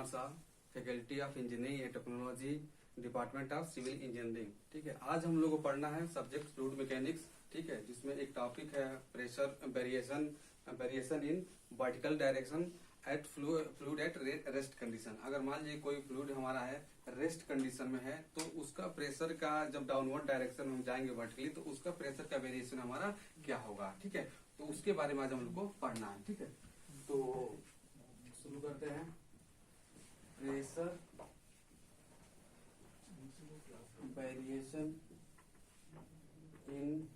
Shah, faculty of engineering and technology, department of civil engineering. ठीक है, आज हम लोग को पढ़ना है सब्जेक्ट फ्लूइड मैकेनिक्स। ठीक है, जिसमें एक टॉपिक है pressure variation in vertical direction at fluid at rest condition. अगर मान लीजिए कोई फ्लूइड हमारा है रेस्ट कंडीशन में है तो उसका प्रेशर का जब डाउनवर्ड डायरेक्शन में हम जाएंगे वर्टिकली तो उसका प्रेशर का वेरिएशन हमारा क्या होगा। ठीक है, तो उसके बारे में आज हम लोग को पढ़ना है। ठीक है, तो शुरू करते हैं। Pressure variation in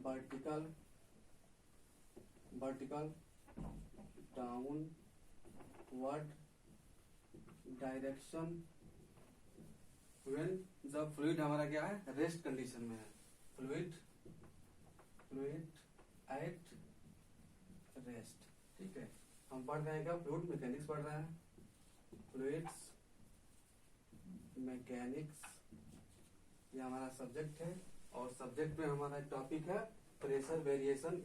vertical downward direction when जब फ्लूइड हमारा क्या है रेस्ट कंडीशन में है। Fluid at rest. ठीक है, हम पढ़ रहे हैं क्या, फ्लूइड मैकेनिक्स पढ़ रहे हैं। फ्लूइड्स मैकेनिक्स ये हमारा सब्जेक्ट है और सब्जेक्ट में हमारा टॉपिक है pressure variation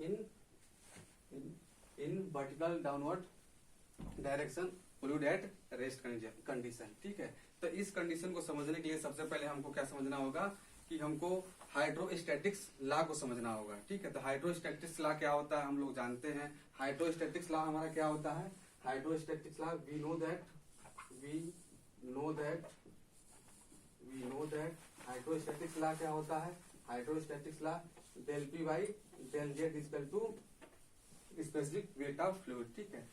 in vertical downward direction fluid at rest condition. ठीक है, तो इस कंडीशन को समझने के लिए सबसे पहले हमको क्या समझना होगा कि हमको हाइड्रोस्टैटिक्स लॉ को समझना होगा। ठीक है, तो हाइड्रोस्टैटिक्स लॉ क्या होता है हम लोग जानते हैं। हाइड्रोस्टैटिक्स लॉ हमारा क्या होता है, hydrostatics law we know that hydrostatics law क्या होता है। Hydrostatics law del P by del Z equal to specific weight of fluid. ठीक है,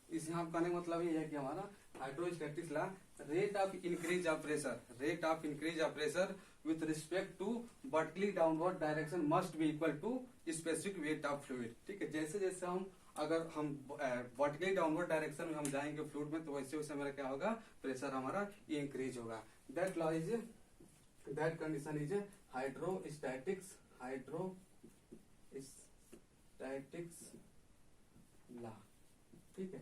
इस यहाँ कहने का मतलब ये है कि हमारा hydrostatics law rate of increase of pressure with respect to vertically downward direction must be equal to specific weight of fluid. ठीक है, जैसे जैसे अगर हम वर्टिकली डाउनवर्ड डायरेक्शन में हम जाएंगे फ्लूइड में तो वैसे वैसे हमारा क्या होगा, प्रेशर हमारा इंक्रीज होगा। That condition is hydrostatics law. ठीक है,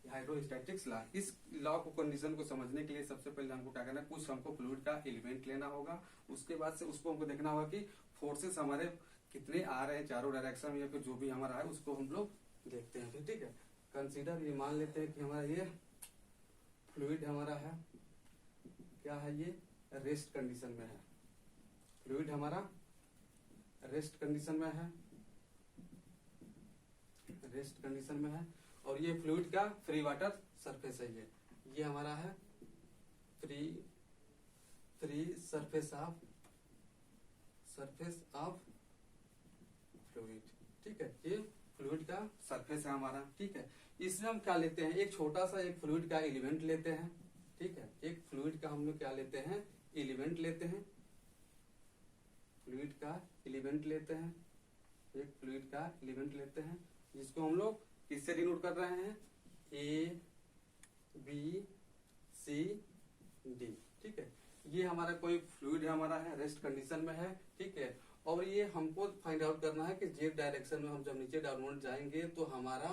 हाइड्रोस्टैटिक्स लॉ, इस लॉ को कंडीशन को समझने के लिए सबसे पहले हमको क्या करना है, कुछ हमको फ्लूइड का एलिमेंट लेना होगा। उसके बाद से उसको हमको देखना होगा कि फोर्सेस हमारे कितने आ रहे हैं चारों डायरेक्शन में या फिर जो भी हमारा है उसको हम लोग देखते हैं। ठीक है, कंसीडर ये मान लेते हैं कि हमारा ये फ्लूइड हमारा है क्या है, ये रेस्ट कंडीशन में है। फ्लूइड हमारा रेस्ट कंडीशन में है और ये फ्लूइड का फ्री वाटर सरफेस है। ये हमारा है फ्री सरफेस ऑफ फ्लूइड। ठीक है, ये फ्लूइड का सरफेस है हमारा। ठीक है, इसमें हम क्या लेते हैं, एक छोटा सा एक फ्लूइड का एलिमेंट लेते हैं। ठीक है, एक फ्लूइड का हम लोग क्या लेते हैं, एलिमेंट लेते हैं। फ्लूइड का एलिमेंट लेते हैं जिसको हम लोग किससे डिनोट कर रहे हैं, ए बी सी डी। ठीक है, ये हमारा कोई फ्लूइड हमारा है रेस्ट कंडीशन में है। ठीक है, और ये हमको फाइंड आउट करना है कि जेड डायरेक्शन में हम जब नीचे डाउनवर्ड जाएंगे तो हमारा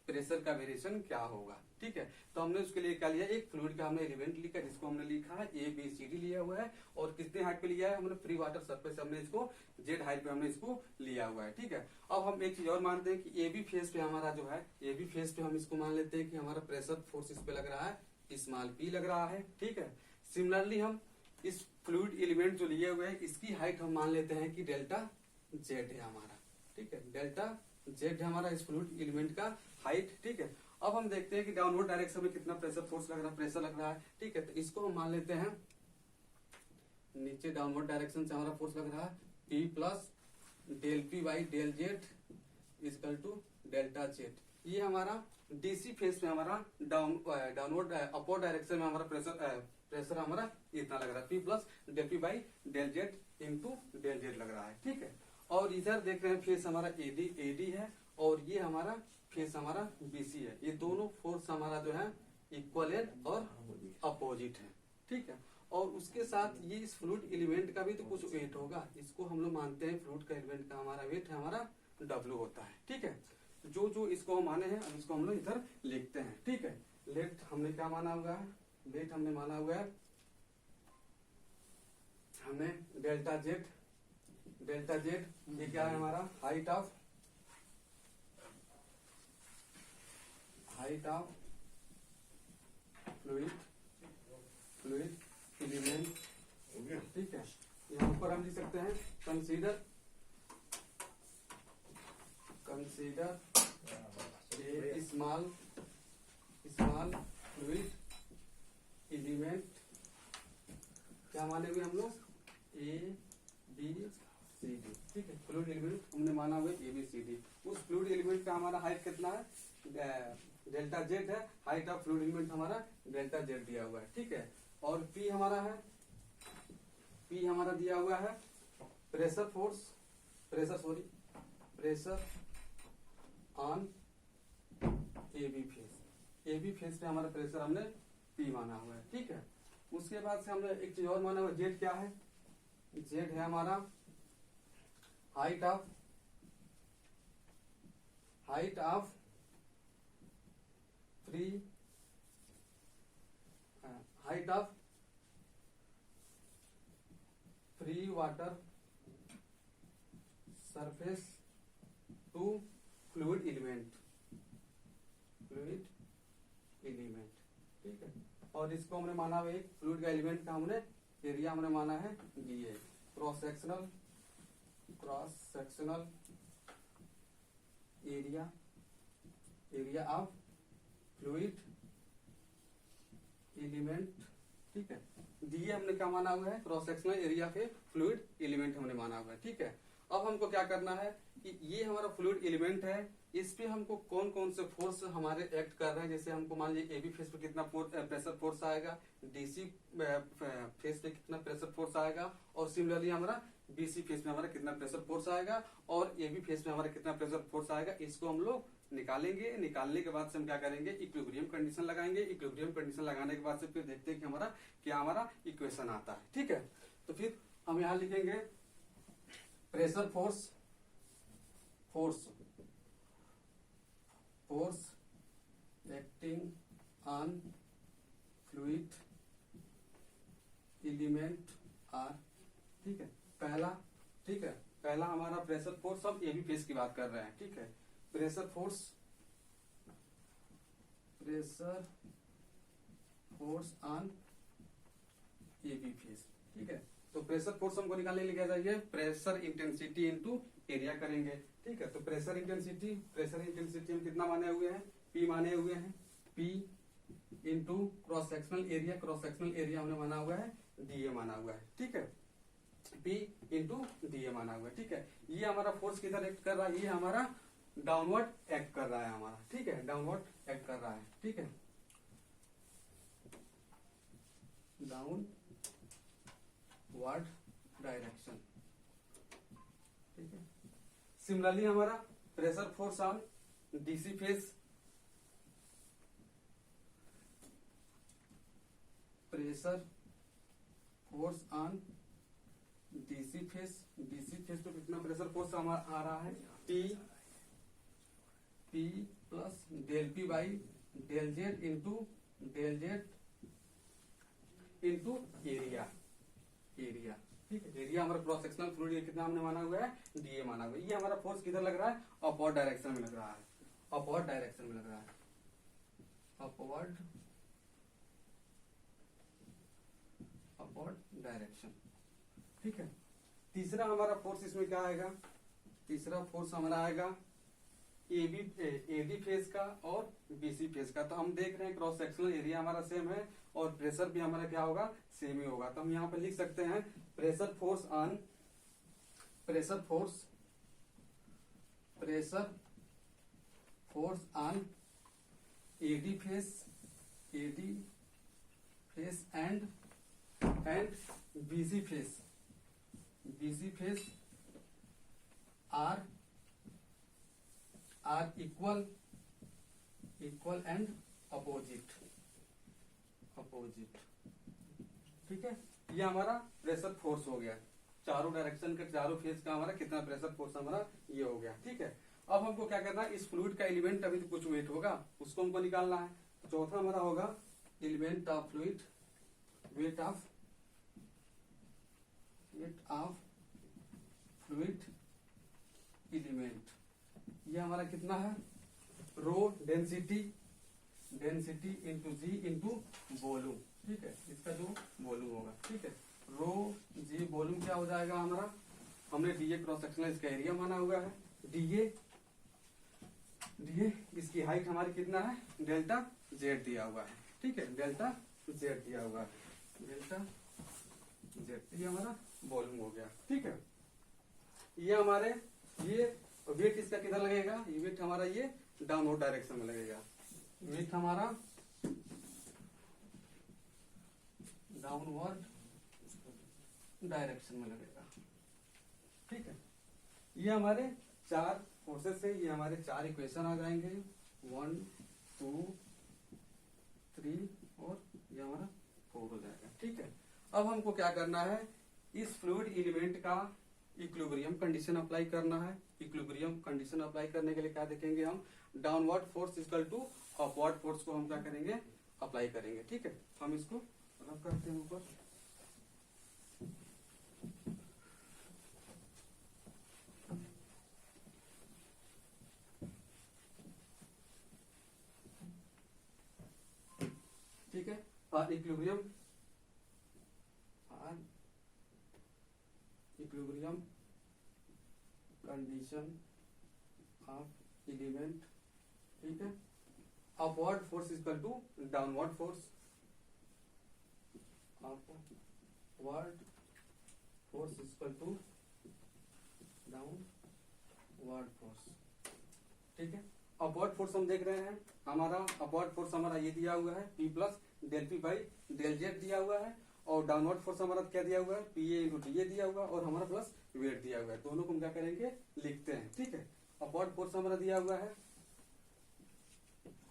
प्रेशर का वेरिएशन क्या होगा। ठीक है, तो हमने उसके लिए क्या लिया, एक फ्लूइड का हमने एलिमेंट लिखा जिसको हमने लिखा है ए बी सी डी लिया हुआ है और कितने हाइट पे लिया है, हमने फ्री वाटर सरफेस हमने इसको जेड हाइट पे हमने इसको लिया हुआ है। ठीक है, अब हम एक चीज और मानते हैं कि ए बी फेज पे हमारा जो है, ए बी फेज पे हम इसको मान लेते हैं कि हमारा प्रेशर फोर्स इस पे लग रहा है, स्मॉल पी लग रहा है। ठीक है, सिमिलरली हम इस फ्लूइड एलिमेंट जो लिए हुए हैं इसकी हाइट हम मान लेते हैं कि डेल्टा जेड है हमारा। ठीक है, डेल्टा जेड है हमारा इस फ्लूइड एलिमेंट का हाइट। ठीक है, अब हम देखते हैं कि डाउनवर्ड डायरेक्शन में कितना प्रेशर लग रहा है। ठीक है, तो इसको हम मान लेते हैं नीचे डाउनवर्ड डायरेक्शन से हमारा फोर्स लग रहा है P plus del P by del Z equal to delta z. ये हमारा डीसी फेज पे हमारा डाउनवर्ड अपवर्ड डायरेक्शन में हमारा प्रेशर हमारा इतना लग रहा है, P plus del P by del Z into del z लग रहा है। ठीक है, और इधर देख रहे हैं फेस हमारा एडी है और ये हमारा फेस हमारा बीसी है। ये दोनों फोर्स हमारा जो है इक्वल है और अपोजिट है। ठीक है, और उसके साथ ये इस फ्लूइड एलिमेंट का भी तो कुछ वेट होगा। इसको हम लोग मानते हैं फ्लूइड का एलिमेंट का हमारा वेट है हमारा W होता है। ठीक है, जो इसको हम माने हैं अब इसको हम लोग इधर लिखते हैं। ठीक है, लेट हमने क्या माना हुआ है, लेट हमने माना हुआ है हमने डेल्टा जेड ये क्या है हमारा हाइट ऑफ फ्लूइड एलिमेंट, ठीक है। यहाँ ऊपर हम लिख सकते हैं consider a small fluid element, क्या माने हुए हम लोग, ए बी सी डी, ठीक है। फ्लूइड एलिमेंट हमने माना हुआ ए बी सी डी। उस फ्लूइड एलिमेंट का हमारा हाइट कितना है, डेल्टा जेड है, हाइट ऑफ फ्लूइड एलिमेंट हमारा डेल्टा जेड दिया हुआ है, ठीक है। और पी हमारा है, पी हमारा दिया हुआ है pressure on A B face पे हमारा प्रेशर हमने पी माना हुआ है, ठीक है। उसके बाद से हमने एक चीज और माना हुआ, जेड क्या है, जेड है हमारा height of free water surface to fluid element, ठीक है। और इसको हमने माना हुआ एक फ्लूइड का एलिमेंट का हमने एरिया हमने माना है DA, cross sectional area of fluid element, ठीक है। डीए हमने क्या माना हुआ है, क्रॉस सेक्शनल एरिया के फ्लूइड एलिमेंट हमने माना हुआ है, ठीक है। अब हमको क्या करना है कि ये हमारा फ्लूइड एलिमेंट है, इस पे हमको कौन कौन से फोर्स हमारे एक्ट कर रहे हैं। जैसे हमको मान लीजिए एबी फेस पे कितना प्रेशर फोर्स आएगा, डीसी फेस पे कितना प्रेशर फोर्स आएगा, और सिमिलरली हमारा बीसी फेस में हमारा कितना प्रेशर फोर्स आएगा, और एबी फेस में हमारा कितना प्रेशर फोर्स आएगा। इसको हम लोग निकालेंगे। निकालने के बाद से हम क्या करेंगे, इक्विलिब्रियम कंडीशन लगाएंगे। इक्विलिब्रियम कंडीशन लगाने के बाद से फिर देखते हैं कि हमारा क्या हमारा इक्वेशन आता है, ठीक है। तो फिर हम यहाँ लिखेंगे pressure force acting on fluid element are, ठीक है। पहला हमारा प्रेशर फोर्स, हम एबी फेस की बात कर रहे हैं, ठीक है। Pressure force on AB face, ठीक है। तो प्रेशर फोर्स हमको निकालने के लिए क्या चाहिए, प्रेशर इंटेंसिटी इनटू एरिया करेंगे, ठीक है। तो प्रेशर इंटेंसिटी हम कितना माने हुए हैं, पी माने हुए हैं, P into cross sectional area हमने माना हुआ है डीए माना हुआ है, ठीक है। पी इंटू डीए माना हुआ है, ठीक है। ये हमारा फोर्स किधर एक्ट कर रहा है, ये हमारा डाउनवर्ड एक्ट कर रहा है हमारा, ठीक है, डाउनवर्ड एक्ट कर रहा है, ठीक है, डाउनवर्ड डायरेक्शन, ठीक है। सिमिलरली हमारा pressure force on DC face, पे कितना प्रेशर फोर्स आ रहा है, P plus del P by del Z into area, ठीक है। एरिया हमारा क्रॉस सेक्शनल फ्लूइड कितना हमने माना हुआ है, डीए माना हुआ है। ये हमारा फोर्स किधर लग रहा है, अपवर्ड डायरेक्शन में लग रहा है, अपवर्ड डायरेक्शन, ठीक है। तीसरा हमारा फोर्स इसमें क्या आएगा, तीसरा फोर्स हमारा आएगा एबी फेस का और बीसी फेस का। तो हम देख रहे हैं क्रॉस सेक्शनल एरिया हमारा सेम है और प्रेशर भी हमारा क्या होगा, सेम ही होगा। तो हम यहाँ पे लिख सकते हैं pressure force on AD face and BC face are equal and opposite, ठीक है। ये हमारा प्रेशर फोर्स हो गया, चारों डायरेक्शन का, चारों फेज का हमारा कितना प्रेशर फोर्स हमारा ये हो गया, ठीक है। अब हमको क्या करना है, इस फ्लूइड का एलिमेंट अभी तो कुछ वेट होगा उसको हमको निकालना है। चौथा हमारा होगा element of fluid, wait of fluid element, ये हमारा कितना है, रो डेंसिटी डेंसिटी इंटू जी इंटू वॉल्यूम, ठीक है, इसका जो वॉल्यूम होगा, ठीक है, रो जी वॉल्यूम क्या हो जाएगा हमारा, हमने डीए क्रॉस सेक्शनल इसका एरिया माना हुआ है, डीए इसकी हाइट हमारी कितना है, डेल्टा जेड दिया हुआ है, ठीक है, डेल्टा जेड दिया हुआ है, डेल्टा जेड, ये हमारा वॉल्यूम हो गया, ठीक है। ये हमारे ये वेट इसका किधर लगेगा, ये वेट हमारा ये डाउनवर्ड डायरेक्शन में लगेगा, वेट हमारा डाउनवर्ड डायरेक्शन में लगेगा, ठीक है। ये हमारे चार फोर्सेस से ये हमारे चार इक्वेशन आ जाएंगे, 1 2 3 और ये हमारा 4 हो जाएगा, ठीक है। अब हमको क्या करना है, इस फ्लूइड एलिमेंट का इक्विलिब्रियम कंडीशन अप्लाई करना है। इक्विलिब्रियम कंडीशन अप्लाई करने के लिए क्या देखेंगे हम, downward force equal to upward force को हम क्या करेंगे, अप्लाई करेंगे, ठीक है। हम इसको रब करते हैं ऊपर, ठीक है। और इक्विलिब्रियम कंडीशन ऑफ एलिमेंट, ठीक है, upward force equal to downward force, upward force equal to downward force, ठीक है। अपवर्ड फोर्स हम देख रहे हैं, हमारा अपवर्ड फोर्स हमारा ये दिया हुआ है P plus del P by del z दिया हुआ है, और डाउनवर्ड फोर्स हमारा क्या दिया हुआ है, पी ए इंटू डी ए दिया हुआ है, और हमारा प्लस वेट दिया हुआ है। दोनों को हम क्या करेंगे, लिखते हैं, ठीक है। अपवर्ड फोर्स हमारा दिया हुआ है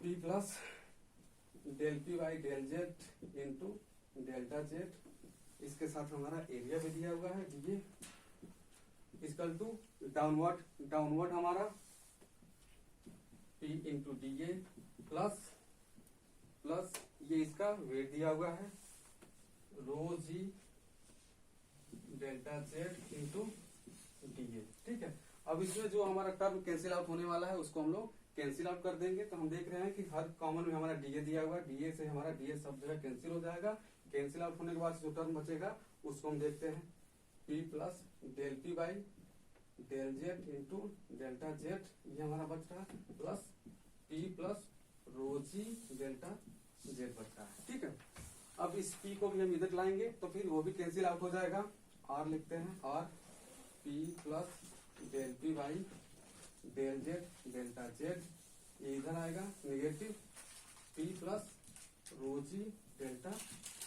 P plus del P by del Z into delta Z, इसके साथ हमारा एरिया भी दिया हुआ है ये इक्वल टू डाउनवर्ड हमारा P into D A plus ये इसका वेट दिया हुआ है rho g delta Z into D A, ठीक है। अब इसमें जो हमारा टर्म कैंसिल आउट होने वाला है उसको हम लोग कैंसिल आउट कर देंगे। तो हम देख रहे हैं कि हर कॉमन में हमारा डीए दिया हुआ है, डीए से हमारा डीए सब जगह कैंसिल हो जाएगा। कैंसिल आउट होने के बाद जो टर्म बचेगा उसको हम देखते हैं, p plus del P by del Z into delta z, ये हमारा बच रहा है, plus p plus rho g delta z बच रहा है, ठीक है। अब इस पी को भी हम इधर लाएंगे तो फिर वो भी कैंसिल आउट हो जाएगा। आर लिखते हैं, R p plus del P by del Z delta z, ये इधर आएगा negative p plus rho g delta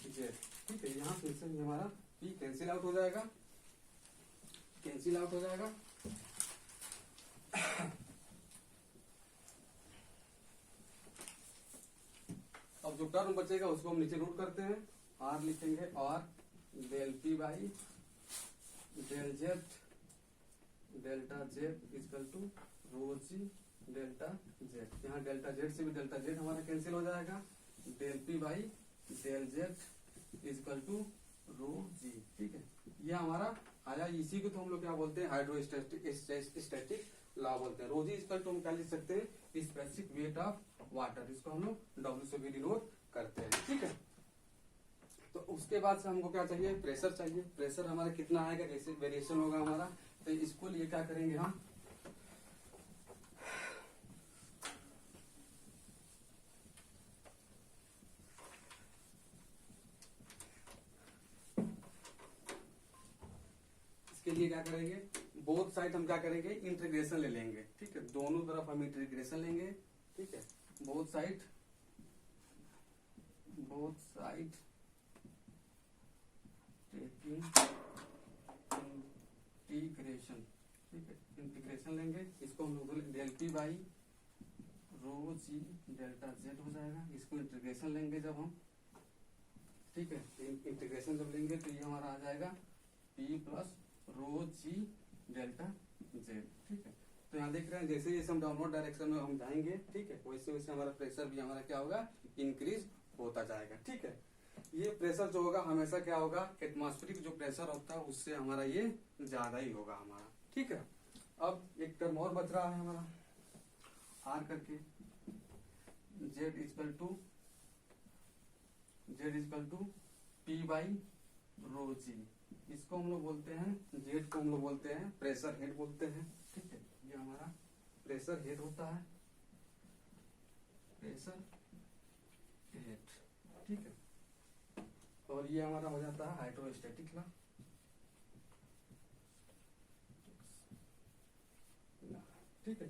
z, ठीक है। यहाँ फिर से हमारा पी कैंसिल आउट हो जाएगा, कैंसिल आउट हो जाएगा। अब जो टर्म बचेगा उसको हम नीचे नोट करते हैं, आर लिखेंगे, R del P by del Z delta Z equal to rho g delta Z. यहाँ डेल्टा जेड से भी डेल्टा जेड हमारा कैंसिल हो जाएगा, del P by del Z equal to rho g, ठीक है। ये हमारा आया, इसी को तो हम लोग क्या बोलते हैं, हाइड्रोस्टैटिक लॉ बोलते हैं। रोजी इक्वल टू हम क्या लिख सकते हैं, स्पेसिफिक वेट ऑफ वाटर, इसको हम लोग डब्ल्यू से भी डिनोट करते हैं, ठीक है। तो उसके बाद से हमको क्या चाहिए, प्रेशर चाहिए। प्रेशर हमारा कितना आएगा, कैसे वेरिएशन होगा हमारा, तो इसको लिए क्या करेंगे हम, इसके लिए क्या करेंगे, बोथ साइड हम क्या करेंगे, इंटीग्रेशन ले लेंगे, ठीक है। दोनों तरफ हम इंटीग्रेशन लेंगे, ठीक है। बोथ साइड टेकिंग इंटीग्रेशन, ठीक है, इंटीग्रेशन लेंगे। इसको हम लोग del P by rho g delta z हो जाएगा। इसको इंटीग्रेशन लेंगे जब हम, ठीक है, इंटीग्रेशन जब लेंगे तो ये हमारा आ जाएगा पी प्लस रो जी डेल्टा जेड, ठीक है। तो यहाँ देख रहे हैं जैसे जैसे हम डाउनवर्ड डायरेक्शन में हम जाएंगे, ठीक है, वैसे वैसे हमारा प्रेशर भी हमारा क्या होगा, इंक्रीज होता जाएगा, ठीक है। ये प्रेशर जो होगा हमेशा क्या होगा, एटमॉस्फेरिक जो प्रेशर होता है उससे हमारा ये ज्यादा ही होगा हमारा, ठीक है। अब एक टर्म और बच रहा है हमारा, आर करके Z equal to P by rho g. इसको हम लोग बोलते हैं, जेड को हम लोग बोलते हैं प्रेशर हेड बोलते हैं। ठीक है, ये हमारा प्रेशर हेड होता है, प्रेशर हेड। ठीक है, और ये हमारा हो जाता है हाइड्रोस्टैटिक लॉ। ठीक है,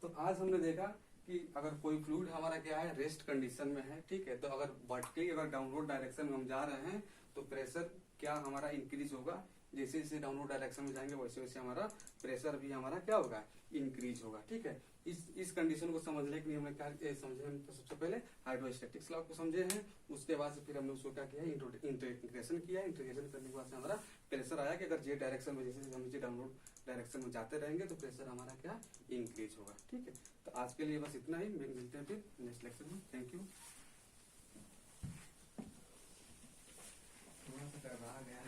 तो आज हमने देखा कि अगर कोई फ्लूइड हमारा क्या है, रेस्ट कंडीशन में है। ठीक है, तो अगर वर्टिकली अगर डाउनवर्ड डायरेक्शन में हम जा रहे हैं तो प्रेशर क्या हमारा इंक्रीज होगा, जैसे जैसे डाउनवर्ड डायरेक्शन में जाएंगे वैसे वैसे हमारा प्रेशर भी हमारा क्या होगा, इंक्रीज होगा। ठीक है, इस कंडीशन को समझने के लिए हमने क्या समझे, हम तो सबसे पहले हाइड्रोस्टैटिक्स लॉ को समझे हैं, उसके बाद से फिर हमने उसको क्या किया, इंटीग्रेशन किया। इंटीग्रेशन करने के बाद से हमारा प्रेशर आया कि अगर जे डायरेक्शन में जैसे हम नीचे डाउनवर्ड डायरेक्शन में जाते रहेंगे तो प्रेशर हमारा क्या इंक्रीज होगा। ठीक है, तो आज के लिए बस इतना ही, मिलते हैं फिर नेक्स्ट लेक्चर में। Thank you. थोड़ा सा करवा गया।